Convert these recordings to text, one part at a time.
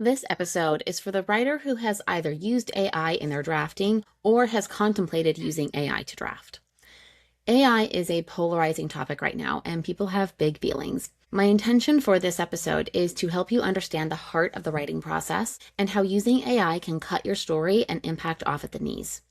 This episode is for the writer who has either used AI in their drafting or has contemplated using AI to draft. AI is a polarizing topic right now, and people have big feelings. My intention for this episode is to help you understand the heart of the writing process and how using AI can cut your story and impact off at the knees.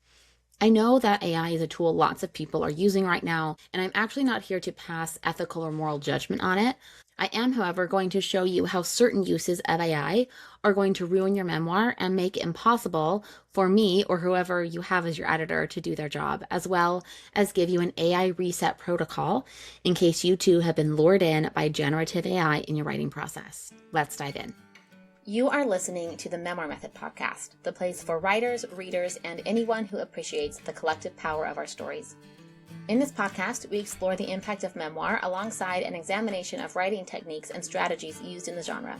I know that AI is a tool lots of people are using right now, and I'm actually not here to pass ethical or moral judgment on it. I am, however, going to show you how certain uses of AI are going to ruin your memoir and make it impossible for me or whoever you have as your editor to do their job, as well as give you an AI reset protocol in case you too have been lured in by generative AI in your writing process. Let's dive in. You are listening to the Memoir Method podcast, the place for writers, readers, and anyone who appreciates the collective power of our stories. In this podcast, we explore the impact of memoir alongside an examination of writing techniques and strategies used in the genre.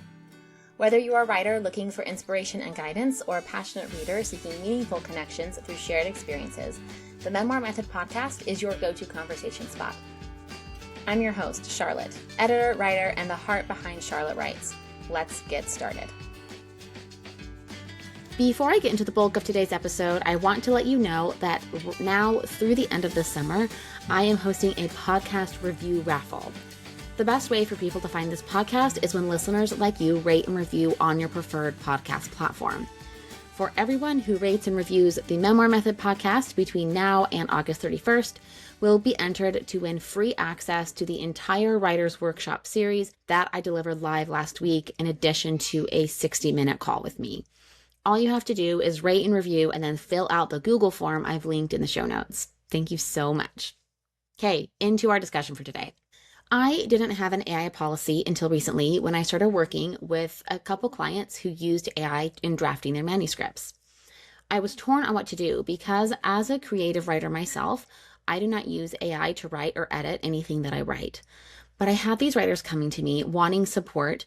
Whether you are a writer looking for inspiration and guidance or a passionate reader seeking meaningful connections through shared experiences, the Memoir Method podcast is your go-to conversation spot. I'm your host, Charlotte, editor, writer, and the heart behind Charlotte Writes. Let's get started. Before I get into the bulk of today's episode, I want to let you know that now through the end of this summer, I am hosting a podcast review raffle. The best way for people to find this podcast is when listeners like you rate and review on your preferred podcast platform. For everyone who rates and reviews the Memoir Method podcast between now and August 31st, will be entered to win free access to the entire Writer's Workshop series that I delivered live last week, in addition to a 60-minute call with me. All you have to do is rate and review and then fill out the Google form I've linked in the show notes. Thank you so much. Okay, into our discussion for today. I didn't have an AI policy until recently when I started working with a couple clients who used AI in drafting their manuscripts. I was torn on what to do because as a creative writer myself, I do not use AI to write or edit anything that I write. But I had these writers coming to me wanting support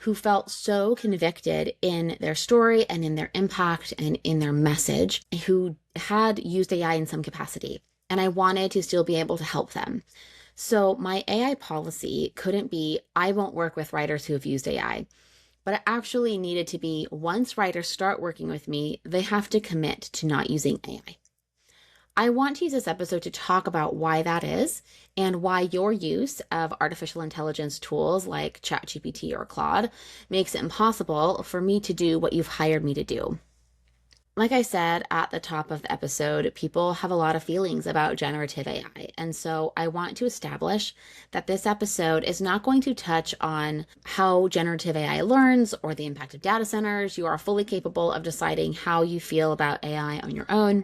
who felt so convicted in their story and in their impact and in their message, who had used AI in some capacity. And I wanted to still be able to help them. So my AI policy couldn't be, I won't work with writers who have used AI. But it actually needed to be, once writers start working with me, they have to commit to not using AI. I want to use this episode to talk about why that is and why your use of artificial intelligence tools like ChatGPT or Claude makes it impossible for me to do what you've hired me to do. Like I said at the top of the episode, people have a lot of feelings about generative AI. And so I want to establish that this episode is not going to touch on how generative AI learns or the impact of data centers. You are fully capable of deciding how you feel about AI on your own.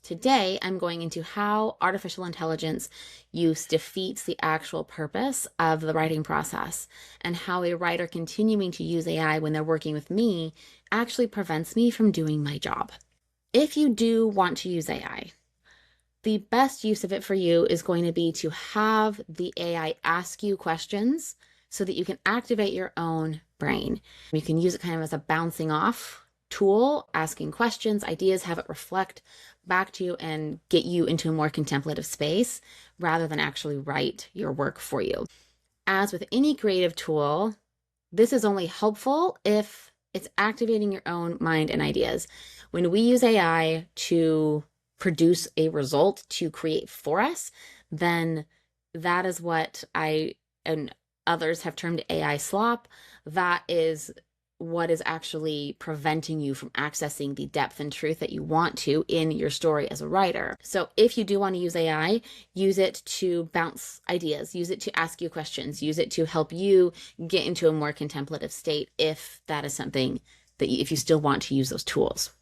Today, I'm going into how artificial intelligence use defeats the actual purpose of the writing process and how a writer continuing to use AI when they're working with me actually prevents me from doing my job. If you do want to use AI, the best use of it for you is going to be to have the AI ask you questions so that you can activate your own brain. You can use it kind of as a bouncing off tool, asking questions, ideas, have it reflect back to you and get you into a more contemplative space rather than actually write your work for you. As with any creative tool, this is only helpful if it's activating your own mind and ideas. When we use AI to produce a result to create for us, then that is what I and others have termed AI slop. That is what is actually preventing you from accessing the depth and truth that you want to in your story as a writer. So if you do want to use AI, use it to bounce ideas, use it to ask you questions, use it to help you get into a more contemplative state if that is something that if you still want to use those tools.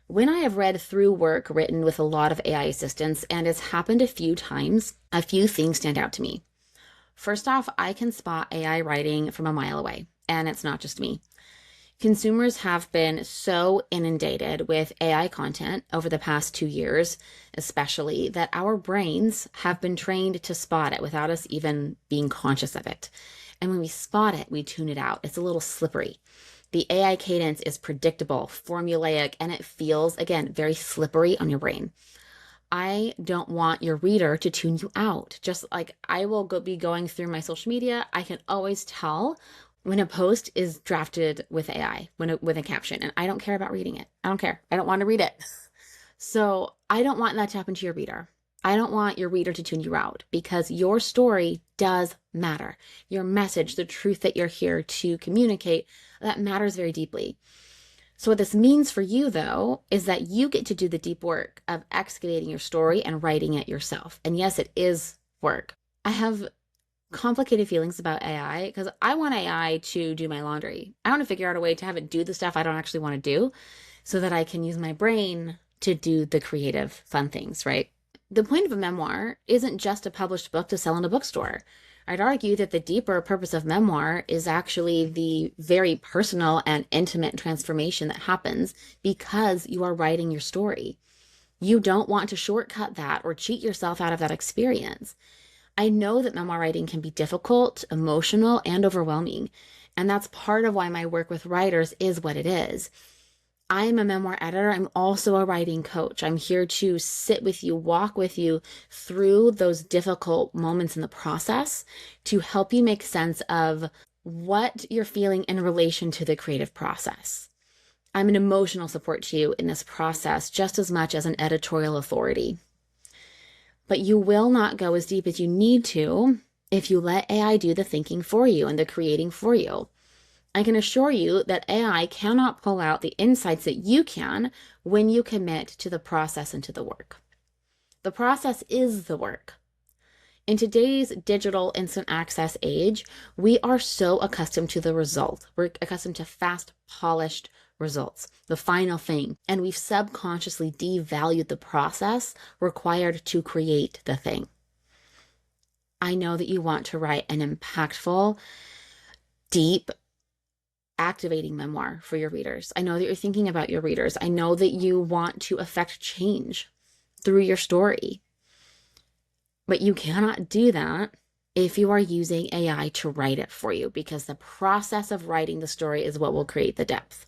When I have read through work written with a lot of AI assistants, and it's happened a few times, a few things stand out to me. First off, I can spot AI writing from a mile away. And it's not just me. Consumers have been so inundated with AI content over the past 2 years, especially, that our brains have been trained to spot it without us even being conscious of it. And when we spot it, we tune it out. It's a little slippery. The AI cadence is predictable, formulaic, and it feels, again, very slippery on your brain. I don't want your reader to tune you out. Just like I will be going through my social media, I can always tell when a post is drafted with AI, with a caption, and I don't care about reading it. I don't care. I don't want to read it. So I don't want that to happen to your reader. I don't want your reader to tune you out because your story does matter. Your message, the truth that you're here to communicate, that matters very deeply. So what this means for you, though, is that you get to do the deep work of excavating your story and writing it yourself. And yes, it is work. I have complicated feelings about AI because I want AI to do my laundry. I want to figure out a way to have it do the stuff I don't actually want to do so that I can use my brain to do the creative, fun things, right? The point of a memoir isn't just a published book to sell in a bookstore. I'd argue that the deeper purpose of memoir is actually the very personal and intimate transformation that happens because you are writing your story. You don't want to shortcut that or cheat yourself out of that experience. I know that memoir writing can be difficult, emotional, and overwhelming. And that's part of why my work with writers is what it is. I'm a memoir editor. I'm also a writing coach. I'm here to sit with you, walk with you through those difficult moments in the process to help you make sense of what you're feeling in relation to the creative process. I'm an emotional support to you in this process just as much as an editorial authority. But you will not go as deep as you need to if you let AI do the thinking for you and the creating for you. I can assure you that AI cannot pull out the insights that you can when you commit to the process and to the work. The process is the work. In today's digital instant access age, we are so accustomed to the result. We're accustomed to fast, polished results, the final thing, and we've subconsciously devalued the process required to create the thing. I know that you want to write an impactful, deep, activating memoir for your readers. I know that you're thinking about your readers. I know that you want to affect change through your story. But you cannot do that if you are using AI to write it for you, because the process of writing the story is what will create the depth.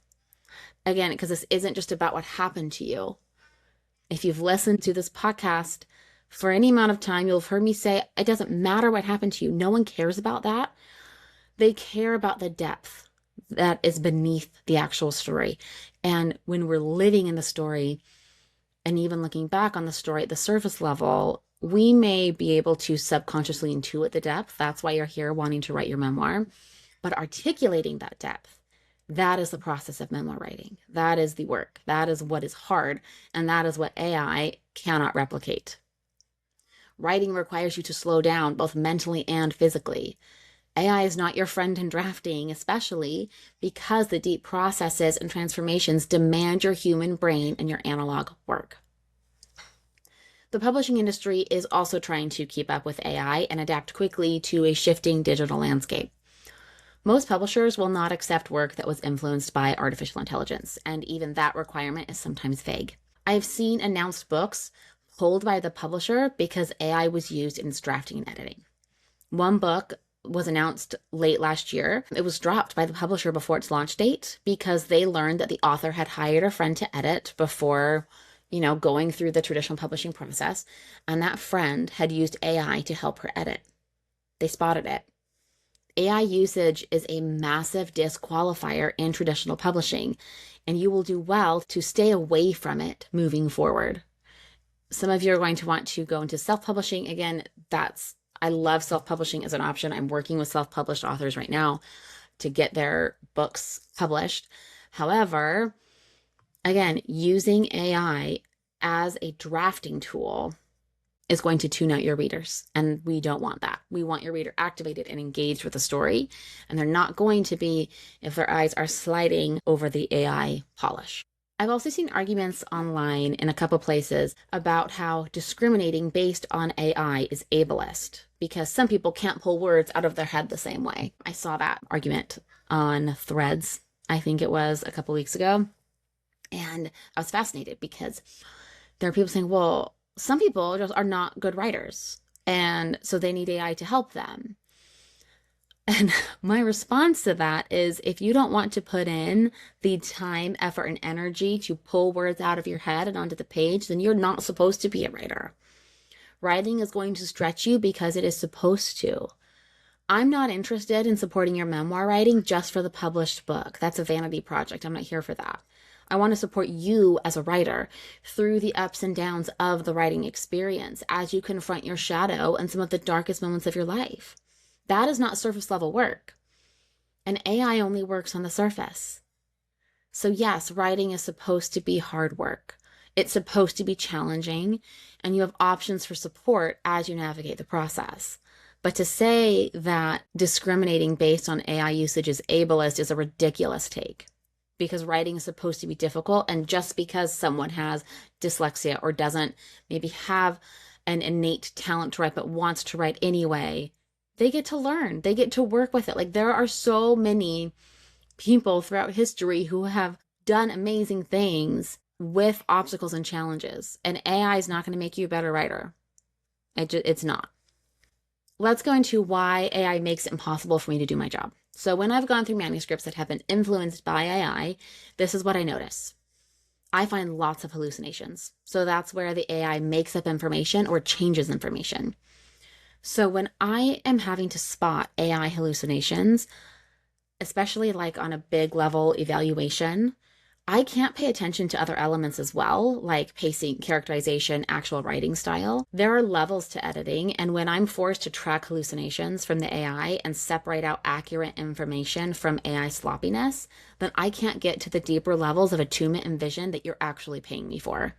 Again, because this isn't just about what happened to you. If you've listened to this podcast for any amount of time, you'll have heard me say, it doesn't matter what happened to you. No one cares about that. They care about the depth that is beneath the actual story. And when we're living in the story and even looking back on the story at the surface level, we may be able to subconsciously intuit the depth. That's why you're here wanting to write your memoir. But articulating that depth, that is the process of memoir writing. That is the work. That is what is hard. And that is what AI cannot replicate. Writing requires you to slow down both mentally and physically. AI is not your friend in drafting, especially because the deep processes and transformations demand your human brain and your analog work. The publishing industry is also trying to keep up with AI and adapt quickly to a shifting digital landscape. Most publishers will not accept work that was influenced by artificial intelligence, and even that requirement is sometimes vague. I've seen announced books pulled by the publisher because AI was used in its drafting and editing. One book was announced late last year. It was dropped by the publisher before its launch date because they learned that the author had hired a friend to edit before, going through the traditional publishing process, and that friend had used AI to help her edit. They spotted it. AI usage is a massive disqualifier in traditional publishing, and you will do well to stay away from it moving forward. Some of you are going to want to go into self-publishing. Again, I love self-publishing as an option. I'm working with self-published authors right now to get their books published. However, again, using AI as a drafting tool is going to tune out your readers, and we don't want that. We want your reader activated and engaged with the story, and they're not going to be if their eyes are sliding over the AI polish. I've also seen arguments online in a couple places about how discriminating based on AI is ableist because some people can't pull words out of their head the same way. I saw that argument on Threads, I think it was a couple weeks ago, and I was fascinated because there are people saying, well, some people just are not good writers, and so they need AI to help them. And my response to that is, if you don't want to put in the time, effort, and energy to pull words out of your head and onto the page, then you're not supposed to be a writer. Writing is going to stretch you because it is supposed to. I'm not interested in supporting your memoir writing just for the published book. That's a vanity project. I'm not here for that. I want to support you as a writer through the ups and downs of the writing experience as you confront your shadow and some of the darkest moments of your life. That is not surface level work. And AI only works on the surface. So yes, writing is supposed to be hard work. It's supposed to be challenging, and you have options for support as you navigate the process. But to say that discriminating based on AI usage is ableist is a ridiculous take, because writing is supposed to be difficult, and just because someone has dyslexia or doesn't maybe have an innate talent to write but wants to write anyway, they get to learn, they get to work with it. Like, there are so many people throughout history who have done amazing things with obstacles and challenges, and AI is not going to make you a better writer. It's not. Let's go into why AI makes it impossible for me to do my job. So when I've gone through manuscripts that have been influenced by AI, this is what I notice. I find lots of hallucinations. So that's where the AI makes up information or changes information. So when I am having to spot AI hallucinations, especially like on a big level evaluation, I can't pay attention to other elements as well, like pacing, characterization, actual writing style. There are levels to editing, and when I'm forced to track hallucinations from the AI and separate out accurate information from AI sloppiness, then I can't get to the deeper levels of attunement and vision that you're actually paying me for.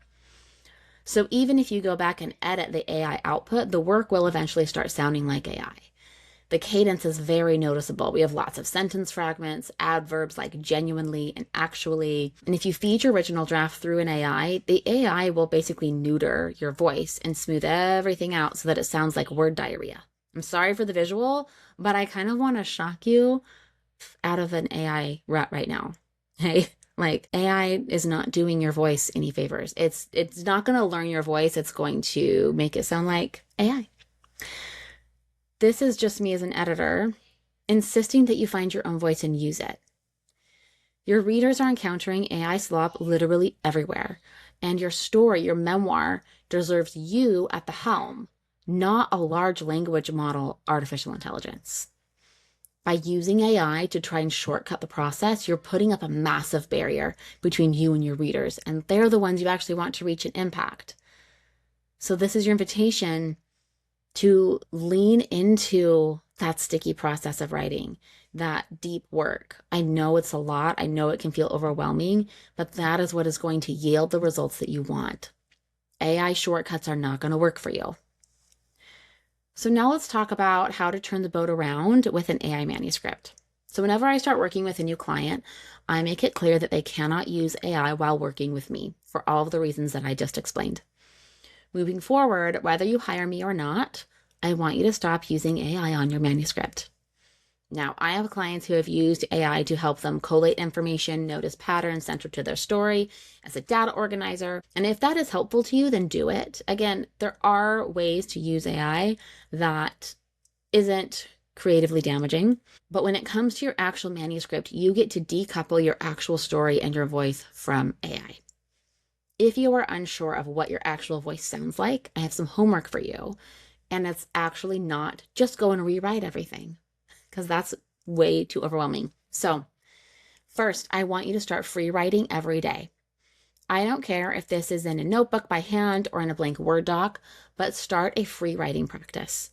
So even if you go back and edit the AI output, the work will eventually start sounding like AI. The cadence is very noticeable. We have lots of sentence fragments, adverbs like genuinely and actually. And if you feed your original draft through an AI, the AI will basically neuter your voice and smooth everything out so that it sounds like word diarrhea. I'm sorry for the visual, but I kind of want to shock you out of an AI rut right now. Hey, like, AI is not doing your voice any favors. It's not going to learn your voice. It's going to make it sound like AI. This is just me as an editor insisting that you find your own voice and use it. Your readers are encountering AI slop literally everywhere, and your story, your memoir, deserves you at the helm, not a large language model artificial intelligence. By using AI to try and shortcut the process, you're putting up a massive barrier between you and your readers, and they're the ones you actually want to reach and impact. So this is your invitation to lean into that sticky process of writing, that deep work. I know it's a lot. I know it can feel overwhelming, but that is what is going to yield the results that you want. AI shortcuts are not going to work for you. So now let's talk about how to turn the boat around with an AI manuscript. So whenever I start working with a new client, I make it clear that they cannot use AI while working with me for all of the reasons that I just explained. Moving forward, whether you hire me or not, I want you to stop using AI on your manuscript. Now, I have clients who have used AI to help them collate information, notice patterns central to their story as a data organizer. And if that is helpful to you, then do it. Again, there are ways to use AI that isn't creatively damaging. But when it comes to your actual manuscript, you get to decouple your actual story and your voice from AI. If you are unsure of what your actual voice sounds like, I have some homework for you. And it's actually not just go and rewrite everything, because that's way too overwhelming. So first, I want you to start free writing every day. I don't care if this is in a notebook by hand or in a blank Word doc, but start a free writing practice.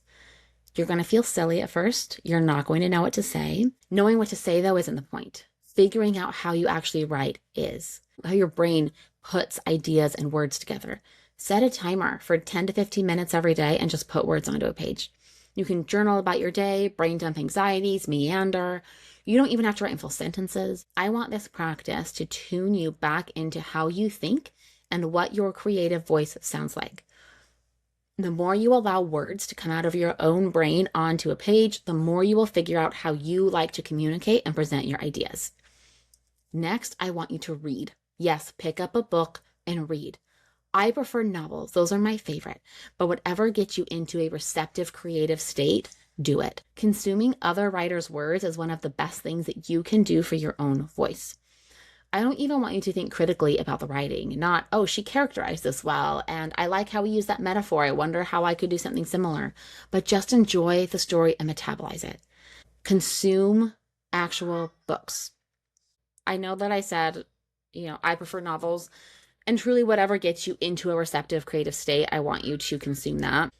You're going to feel silly at first. You're not going to know what to say. Knowing what to say, though, isn't the point. Figuring out how you actually write is. How your brain puts ideas and words together. Set a timer for 10 to 15 minutes every day and just put words onto a page. You can journal about your day, brain dump anxieties, meander. You don't even have to write in full sentences. I want this practice to tune you back into how you think and what your creative voice sounds like. The more you allow words to come out of your own brain onto a page, the more you will figure out how you like to communicate and present your ideas. Next, I want you to read. Yes, pick up a book and read. I prefer novels. Those are my favorite. But whatever gets you into a receptive creative state, do it. Consuming other writers' words is one of the best things that you can do for your own voice. I don't even want you to think critically about the writing, not, oh, she characterized this well, and I like how we use that metaphor. I wonder how I could do something similar. But just enjoy the story and metabolize it. Consume actual books. I know that I said, I prefer novels, and truly whatever gets you into a receptive creative state, I want you to consume that.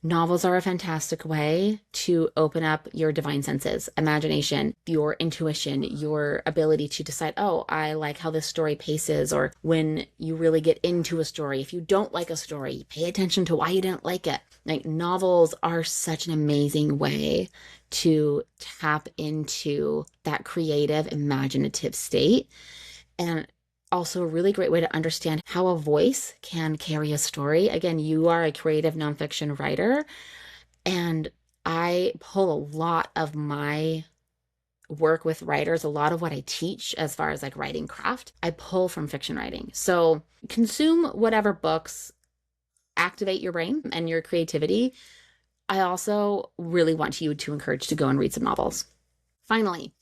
Novels are a fantastic way to open up your divine senses, imagination, your intuition, your ability to decide, oh, I like how this story paces, or when you really get into a story. If you don't like a story, pay attention to why you didn't like it. Like, novels are such an amazing way to tap into that creative, imaginative state. And also a really great way to understand how a voice can carry a story. Again, you are a creative nonfiction writer, and I pull a lot of my work with writers, a lot of what I teach as far as like writing craft, I pull from fiction writing. So consume whatever books activate your brain and your creativity. I also really want you to encourage to go and read some novels. Finally,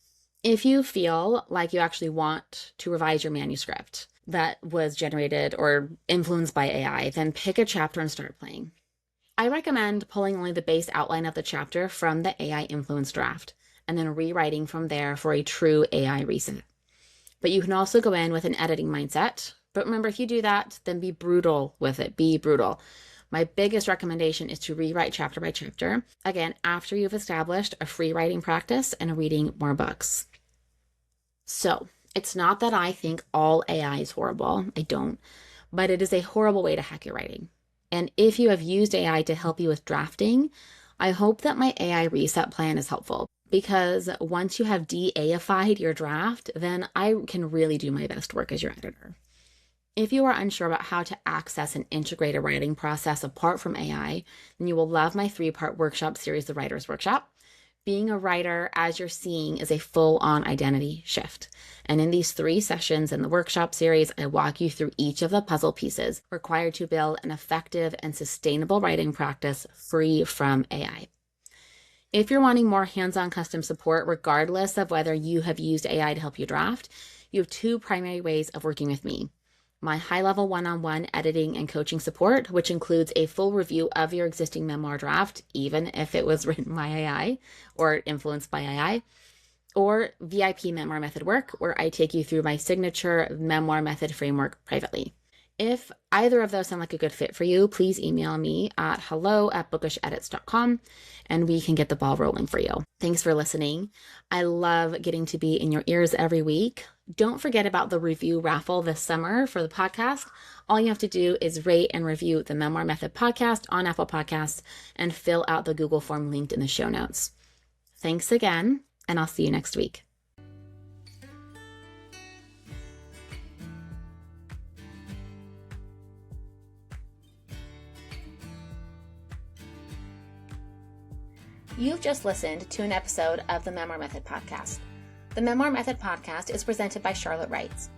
if you feel like you actually want to revise your manuscript that was generated or influenced by AI, then pick a chapter and start playing. I recommend pulling only the base outline of the chapter from the AI influenced draft and then rewriting from there for a true AI reset. But you can also go in with an editing mindset. But remember, if you do that, then be brutal with it. Be brutal. My biggest recommendation is to rewrite chapter by chapter. Again, after you've established a free writing practice and reading more books. So it's not that I think all AI is horrible. I don't. But it is a horrible way to hack your writing. And if you have used AI to help you with drafting, I hope that my AI reset plan is helpful. Because once you have de-AIfied your draft, then I can really do my best work as your editor. If you are unsure about how to access and integrate a writing process apart from AI, then you will love my 3-part workshop series, The Writer's Workshop. Being a writer, as you're seeing, is a full-on identity shift. And in these 3 sessions in the workshop series, I walk you through each of the puzzle pieces required to build an effective and sustainable writing practice free from AI. If you're wanting more hands-on custom support, regardless of whether you have used AI to help you draft, you have 2 primary ways of working with me. My high-level one-on-one editing and coaching support, which includes a full review of your existing memoir draft, even if it was written by AI or influenced by AI, or VIP Memoir Method work, where I take you through my signature memoir method framework privately. If either of those sound like a good fit for you, please email me at hello@bookishedits.com and we can get the ball rolling for you. Thanks for listening. I love getting to be in your ears every week. Don't forget about the review raffle this summer for the podcast. All you have to do is rate and review the Memoir Method podcast on Apple Podcasts and fill out the Google form linked in the show notes. Thanks again, and I'll see you next week. You've just listened to an episode of the Memoir Method podcast. The Memoir Method podcast is presented by Charlotte Writes.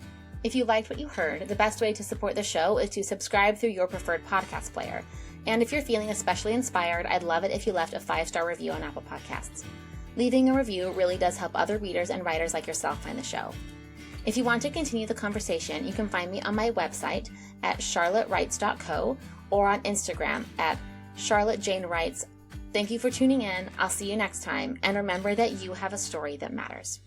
If you liked what you heard, the best way to support the show is to subscribe through your preferred podcast player. And if you're feeling especially inspired, I'd love it if you left a 5-star review on Apple Podcasts. Leaving a review really does help other readers and writers like yourself find the show. If you want to continue the conversation, you can find me on my website at charlottewrites.co or on Instagram at charlottejanewrites. Thank you for tuning in. I'll see you next time. And remember that you have a story that matters.